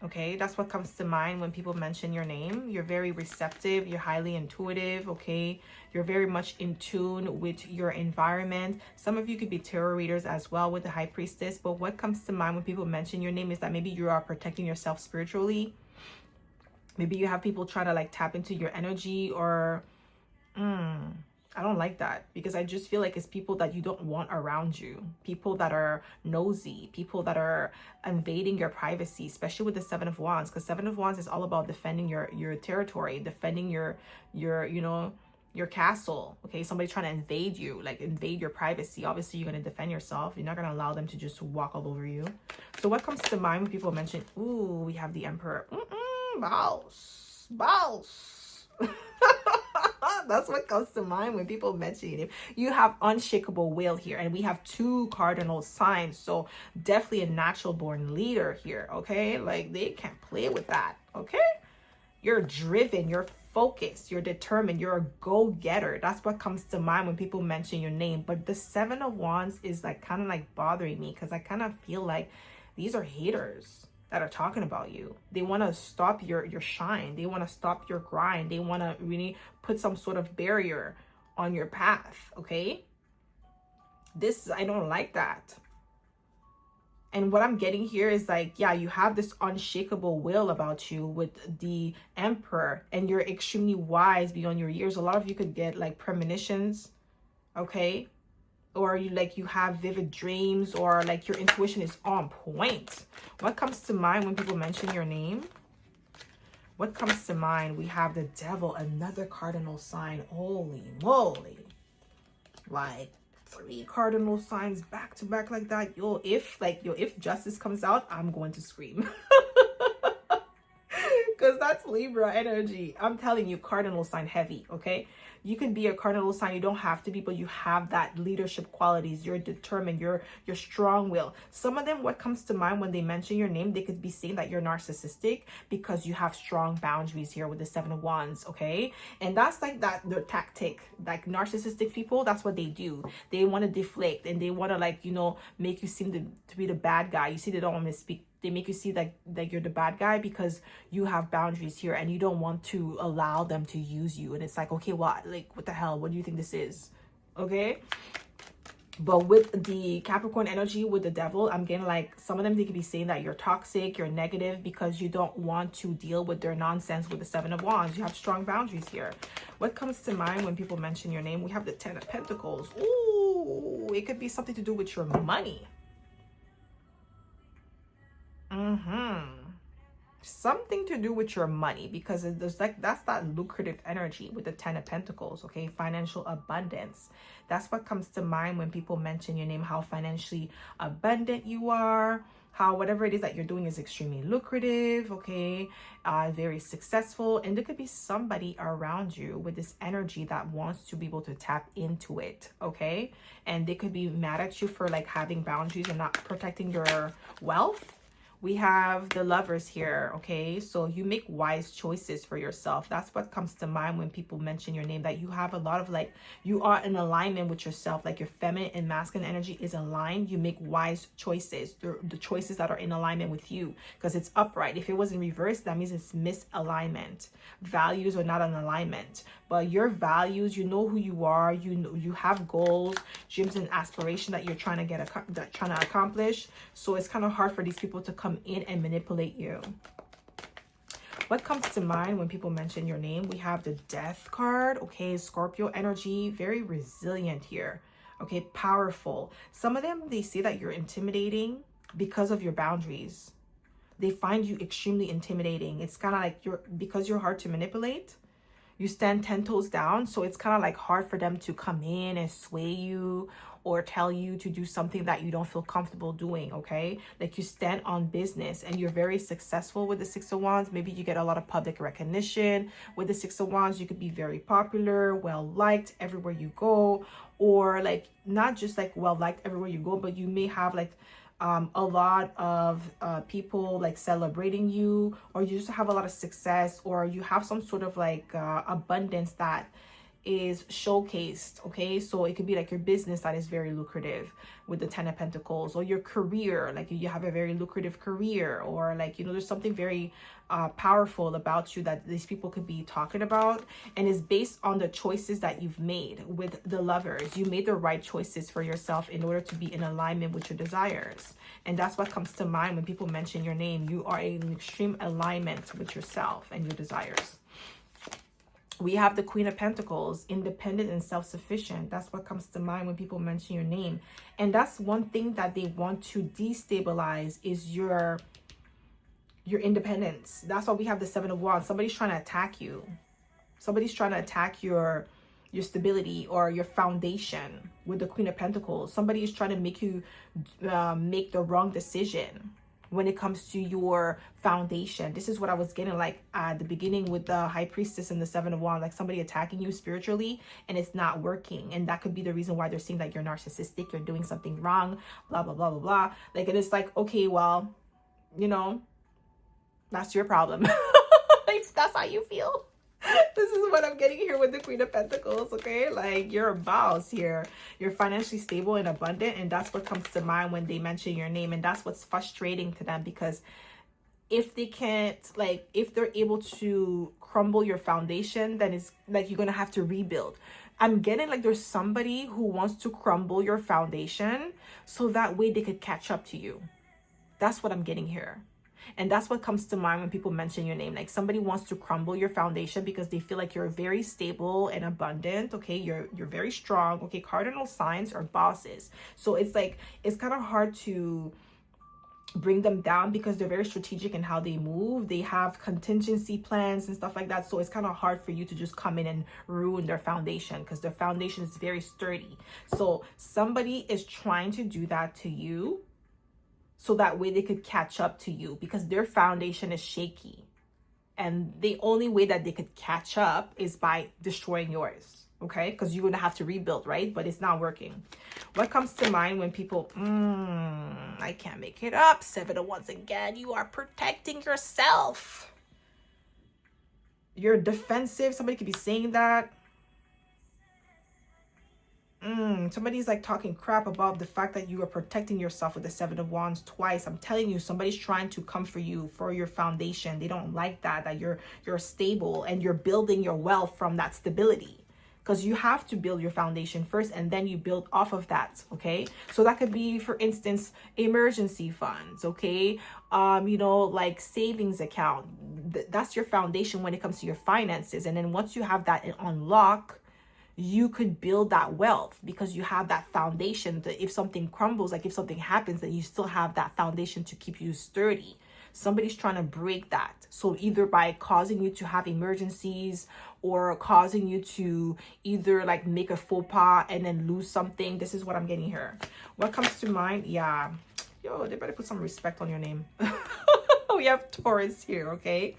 Okay, that's what comes to mind when people mention your name. You're very receptive. You're highly intuitive. Okay, you're very much in tune with your environment. Some of you could be tarot readers as well with the High Priestess. But what comes to mind when people mention your name is that maybe you are protecting yourself spiritually. Maybe you have people trying to like tap into your energy, or I don't like that, because I just feel like it's people that you don't want around you. People that are nosy, people that are invading your privacy, especially with the Seven of Wands, because Seven of Wands is all about defending your territory, defending your you know, your castle. Okay, somebody trying to invade you, like invade your privacy. Obviously you're going to defend yourself. You're not going to allow them to just walk all over you. So what comes to mind when people mention, ooh, we have the Emperor. Boss. That's what comes to mind when people mention him. You have unshakable will here, and we have 2 cardinal signs, so definitely a natural born leader here. Okay, like they can't play with that. Okay, you're driven, you're focused, you're determined, you're a go-getter. That's what comes to mind when people mention your name. But the Seven of Wands is like kind of like bothering me, because I kind of feel like these are haters that are talking about you. They want to stop your shine. They want to stop your grind. They want to really put some sort of barrier on your path. Okay, this, I don't like that. And what I'm getting here is like, yeah, you have this unshakable will about you with the Emperor, and you're extremely wise beyond your years. A lot of you could get like premonitions. Okay, or you have vivid dreams, or like your intuition is on point. What comes to mind when people mention your name? What comes to mind? We have the Devil, another cardinal sign. Holy moly. Like 3 cardinal signs back to back like that. If justice comes out, I'm going to scream. Because that's Libra energy. I'm telling you, cardinal sign heavy. Okay, you can be a cardinal sign, you don't have to be, but you have that leadership qualities. You're determined, you're strong will. Some of them, what comes to mind when they mention your name, they could be saying that you're narcissistic because you have strong boundaries here with the Seven of Wands. Okay, and that's like that, the tactic. Like narcissistic people, that's what they do. They want to deflect, and they want to, like, you know, make you seem to be the bad guy. You see, they don't want to speak. They make you see that you're the bad guy because you have boundaries here, and you don't want to allow them to use you. And it's like, okay, well, like, what the hell? What do you think this is? Okay. But with the Capricorn energy, with the Devil, I'm getting like some of them, they could be saying that you're toxic, you're negative because you don't want to deal with their nonsense with the Seven of Wands. You have strong boundaries here. What comes to mind when people mention your name? We have the 10 of Pentacles. Ooh, it could be something to do with your money. Something to do with your money, because there's like, that's that lucrative energy with the 10 of Pentacles. Okay, financial abundance. That's what comes to mind when people mention your name, how financially abundant you are, how whatever it is that you're doing is extremely lucrative. Okay, very successful. And there could be somebody around you with this energy that wants to be able to tap into it. Okay, and they could be mad at you for like having boundaries and not protecting your wealth. We have the Lovers here. Okay, so you make wise choices for yourself. That's what comes to mind when people mention your name, that you have a lot of, like, you are in alignment with yourself, like your feminine and masculine energy is aligned. You make wise choices, the choices that are in alignment with you, because it's upright. If it was in reverse, that means it's misalignment. Values are not in alignment, but your values, you know who you are, you know, you have goals, dreams, and aspiration that you're trying to accomplish. So it's kind of hard for these people to come in and manipulate you. What comes to mind when people mention your name? We have the Death card. Okay, Scorpio energy, very resilient here. Okay, powerful. Some of them, they say that you're intimidating because of your boundaries. They find you extremely intimidating. It's kind of like because you're hard to manipulate, You stand 10 toes down. So it's kind of like hard for them to come in and sway you or tell you to do something that you don't feel comfortable doing, okay? Like you stand on business and you're very successful with the Six of Wands. Maybe you get a lot of public recognition. With the Six of Wands, you could be very popular, well-liked everywhere you go, or like not just like well-liked everywhere you go, but you may have like a lot of people like celebrating you, or you just have a lot of success, or you have some sort of like abundance that is showcased, okay? So it could be like your business that is very lucrative with the Ten of Pentacles, or your career, like you have a very lucrative career, or like, you know, there's something very powerful about you that these people could be talking about, and is based on the choices that you've made. With the Lovers, you made the right choices for yourself in order to be in alignment with your desires, and that's what comes to mind when people mention your name. You are in extreme alignment with yourself and your desires. We have the Queen of Pentacles, independent and self-sufficient. That's what comes to mind when people mention your name. And that's one thing that they want to destabilize is your independence. That's why we have the Seven of Wands. Somebody's trying to attack you. Somebody's trying to attack your stability or your foundation with the Queen of Pentacles. Somebody is trying to make you make the wrong decision when it comes to your foundation. This is what I was getting like at the beginning with the High Priestess and the Seven of Wands, like somebody attacking you spiritually and it's not working. And that could be the reason why they're saying that you're narcissistic, you're doing something wrong, blah, blah, blah, blah, blah. Like, and it's like, okay, well, you know, that's your problem. If that's how you feel. This is what I'm getting here with the Queen of Pentacles, okay? Like, you're a boss here. You're financially stable and abundant, and that's what comes to mind when they mention your name. And that's what's frustrating to them, because if they can't, like, if they're able to crumble your foundation, then it's like you're gonna have to rebuild. I'm getting like there's somebody who wants to crumble your foundation so that way they could catch up to you. That's what I'm getting here. And that's what comes to mind when people mention your name. Like somebody wants to crumble your foundation because they feel like you're very stable and abundant. Okay, you're very strong. Okay, cardinal signs are bosses. So it's like, it's kind of hard to bring them down because they're very strategic in how they move. They have contingency plans and stuff like that. So it's kind of hard for you to just come in and ruin their foundation because their foundation is very sturdy. So somebody is trying to do that to you, so that way they could catch up to you because their foundation is shaky. And the only way that they could catch up is by destroying yours, okay? Because you're going to have to rebuild, right? But it's not working. What comes to mind when people, I can't make it up. Seven of Wands again. You are protecting yourself. You're defensive. Somebody could be saying that. Somebody's like talking crap about the fact that you are protecting yourself with the Seven of Wands twice. I'm telling you, somebody's trying to come for you for your foundation. They don't like that you're stable and you're building your wealth from that stability, because you have to build your foundation first and then you build off of that. Okay, so that could be, for instance, emergency funds. Okay, you know, like savings account. That's your foundation when it comes to your finances. And then once you have that on lock, you could build that wealth because you have that foundation that if something crumbles, like if something happens, then you still have that foundation to keep you sturdy. Somebody's trying to break that. So either by causing you to have emergencies or causing you to either like make a faux pas and then lose something. This is what I'm getting here. What comes to mind? Yeah. Yo, they better put some respect on your name. We have Taurus here, okay?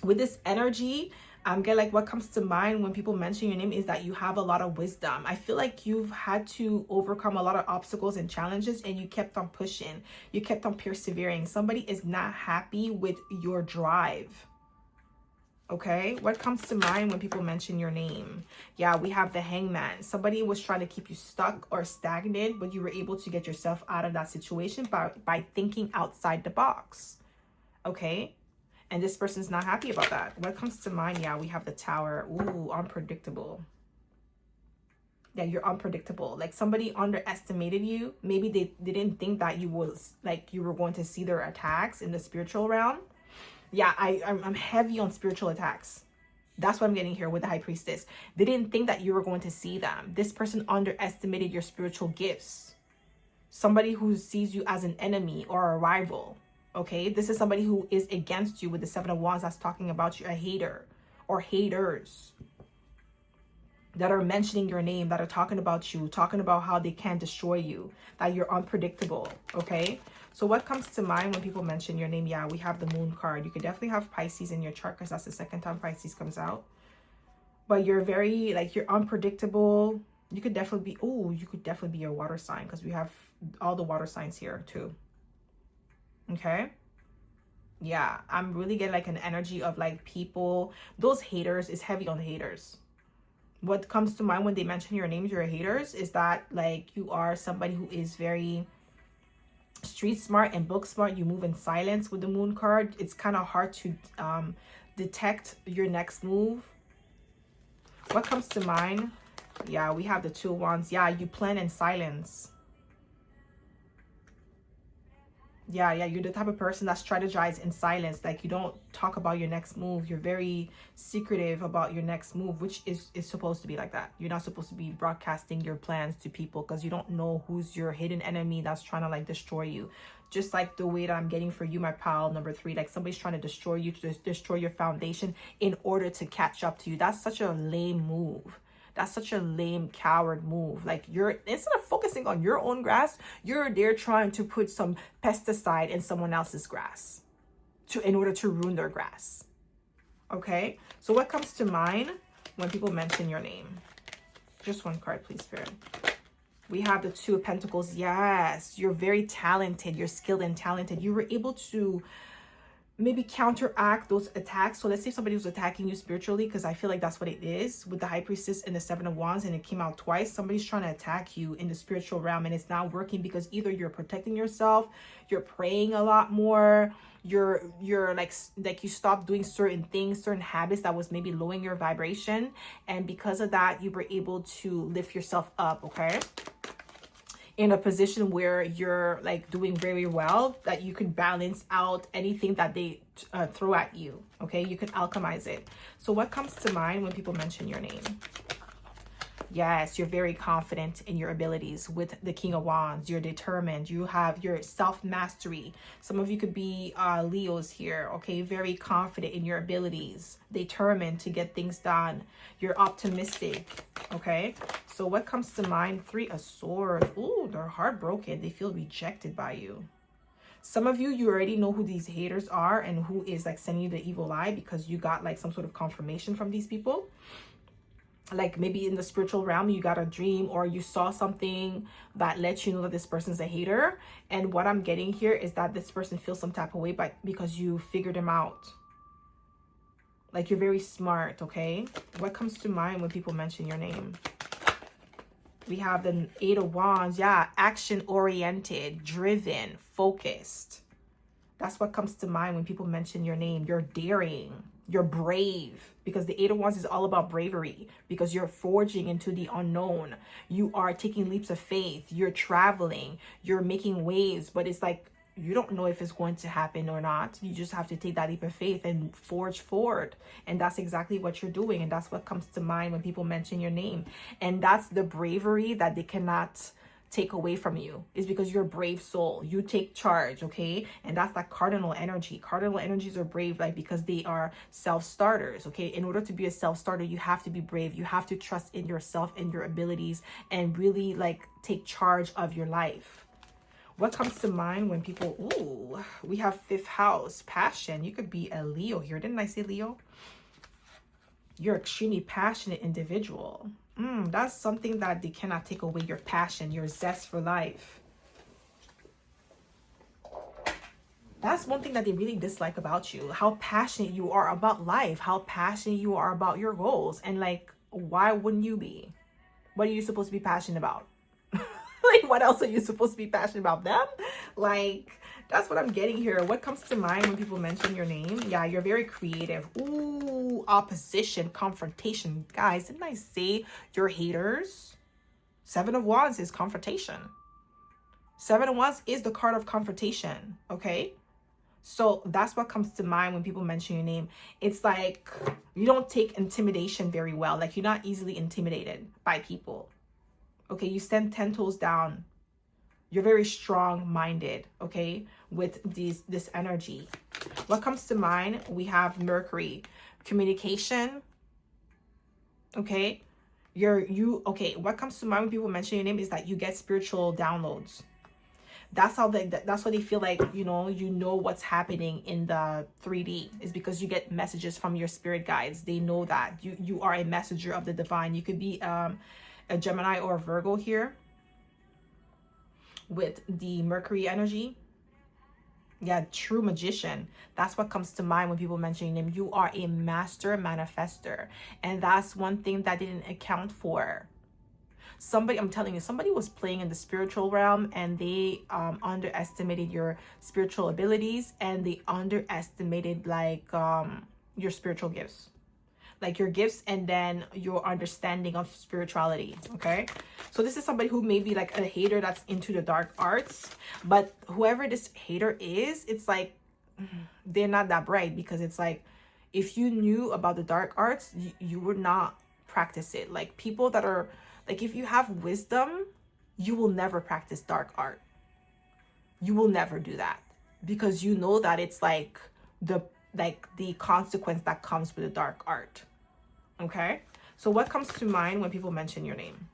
With this energy, I'm getting like what comes to mind when people mention your name is that you have a lot of wisdom. I feel like you've had to overcome a lot of obstacles and challenges and you kept on pushing. You kept on persevering. Somebody is not happy with your drive. Okay, what comes to mind when people mention your name? Yeah, we have the Hangman. Somebody was trying to keep you stuck or stagnant, but you were able to get yourself out of that situation by thinking outside the box. Okay. And this person's not happy about that. What comes to mind? Yeah, we have the Tower. Ooh, unpredictable. Yeah, you're unpredictable. Like somebody underestimated you. Maybe they didn't think that you were going to see their attacks in the spiritual realm. Yeah, I'm heavy on spiritual attacks. That's what I'm getting here with the High Priestess. They didn't think that you were going to see them. This person underestimated your spiritual gifts. Somebody who sees you as an enemy or a rival. Okay, this is somebody who is against you with the Seven of Wands that's talking about you, a hater or haters that are mentioning your name, that are talking about you, talking about how they can destroy you, that you're unpredictable, okay? So what comes to mind when people mention your name? Yeah, we have the moon card. You could definitely have Pisces in your chart because that's the second time Pisces comes out. But you're very, like, you're unpredictable. You could definitely be, oh, you could definitely be a water sign because we have all the water signs here too. Okay? Yeah, I'm really getting like an energy of like people, those haters is heavy on haters. What comes to mind when they mention your names, your haters, is that like you are somebody who is very street smart and book smart. You move in silence with the moon card. It's kind of hard to detect your next move. What comes to mind? Yeah, we have the 2 of Wands. Yeah, you plan in silence. Yeah, you're the type of person that strategizes in silence. Like, you don't talk about your next move. You're very secretive about your next move, which is supposed to be like that. You're not supposed to be broadcasting your plans to people because you don't know who's your hidden enemy that's trying to like destroy you. Just like the way that I'm getting for you, my pal, number 3, like somebody's trying to destroy you, to destroy your foundation in order to catch up to you. That's such a lame move. That's such a lame coward move. Like, you're, instead of focusing on your own grass, you're there trying to put some pesticide in someone else's grass in order to ruin their grass. Okay, so what comes to mind when people mention your name? Just one card, please, Spirit. We have the 2 of Pentacles. Yes, you're very talented. You're skilled and talented. You were able to maybe counteract those attacks. So let's say somebody was attacking you spiritually, because I feel like that's what it is with the High Priestess and the 7 of Wands, and it came out twice. Somebody's trying to attack you in the spiritual realm, and it's not working because either you're protecting yourself, you're praying a lot more, you're like you stop doing certain things, certain habits that was maybe lowering your vibration, and because of that you were able to lift yourself up, okay, in a position where you're like doing very well, that you can balance out anything that they throw at you. Okay, you can alchemize it. So what comes to mind when people mention your name? Yes, you're very confident in your abilities with the King of Wands. You're determined. You have your self-mastery. Some of you could be Leos here, okay? Very confident in your abilities. Determined to get things done. You're optimistic, okay? So what comes to mind? 3 of Swords. Ooh, they're heartbroken. They feel rejected by you. Some of you already know who these haters are and who is like sending you the evil eye, because you got like some sort of confirmation from these people. Like maybe in the spiritual realm, you got a dream or you saw something that lets you know that this person's a hater. And what I'm getting here is that this person feels some type of way because you figured him out. Like, you're very smart, okay? What comes to mind when people mention your name? We have the 8 of Wands. Yeah, action-oriented, driven, focused. That's what comes to mind when people mention your name. You're daring. You're brave, because the 8 of Wands is all about bravery, because you're forging into the unknown. You are taking leaps of faith. You're traveling. You're making waves, but it's like you don't know if it's going to happen or not. You just have to take that leap of faith and forge forward. And that's exactly what you're doing. And that's what comes to mind when people mention your name. And that's the bravery that they cannot take away from you, is because you're a brave soul. You take charge, okay? And that's that cardinal energy. Cardinal energies are brave, like, because they are self-starters, okay? In order to be a self-starter, you have to be brave. You have to trust in yourself and your abilities and really like take charge of your life. What comes to mind when people, ooh, we have 5th house, passion. You could be a Leo here. Didn't I say Leo? You're an extremely passionate individual. That's something that they cannot take away, your passion, your zest for life. That's one thing that they really dislike about you, how passionate you are about life, how passionate you are about your goals. And like, why wouldn't you be? What are you supposed to be passionate about? Like, what else are you supposed to be passionate about? Them? Like, that's what I'm getting here. What comes to mind when people mention your name? Yeah, you're very creative. Ooh, opposition, confrontation. Guys, didn't I say you're haters? 7 of Wands is confrontation. 7 of Wands is the card of confrontation, okay? So that's what comes to mind when people mention your name. It's like you don't take intimidation very well. Like, you're not easily intimidated by people. Okay, you stand 10 toes down. You're very strong-minded, okay? with this energy. What comes to mind? We have Mercury, communication. Okay, okay, what comes to mind when people mention your name is that you get spiritual downloads. That's how that's what they feel like, you know what's happening in the 3D is because you get messages from your spirit guides. They know that you are a messenger of the divine. You could be a Gemini or a Virgo here with the Mercury energy. Yeah, true magician. That's what comes to mind when people mention your name. You are a master manifester, and that's one thing that didn't account for. I'm telling you, somebody was playing in the spiritual realm, and they underestimated your spiritual abilities, and they underestimated like your spiritual gifts, like your gifts, and then your understanding of spirituality. Okay, so this is somebody who may be like a hater that's into the dark arts, but whoever this hater is, it's like they're not that bright, because it's like if you knew about the dark arts, you would not practice it. Like people that are like, if you have wisdom, you will never practice dark art. You will never do that, because you know that it's like the consequence that comes with the dark art. Okay, so what comes to mind when people mention your name?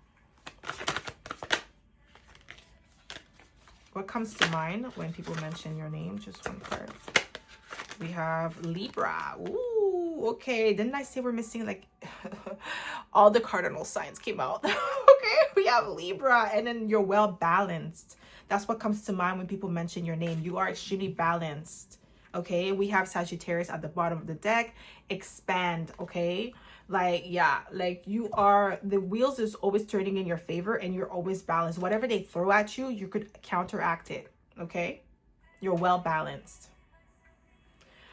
What comes to mind when people mention your name? Just one card. We have Libra. Ooh, okay. Didn't I say we're missing like all the cardinal signs came out? Okay, we have Libra, and then you're well balanced. That's what comes to mind when people mention your name. You are extremely balanced. Okay, we have Sagittarius at the bottom of the deck. Expand. Okay, like, yeah, like you are, the wheels is always turning in your favor, and you're always balanced. Whatever they throw at you, you could counteract it. Okay, you're well balanced.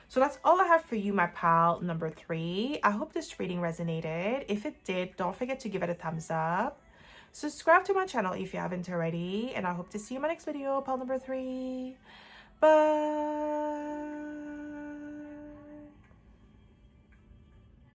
So that's all I have for you, my pal number 3. I hope this reading resonated. If it did, don't forget to give it a thumbs up. Subscribe to my channel if you haven't already. And I hope to see you in my next video, pal number 3. Bye.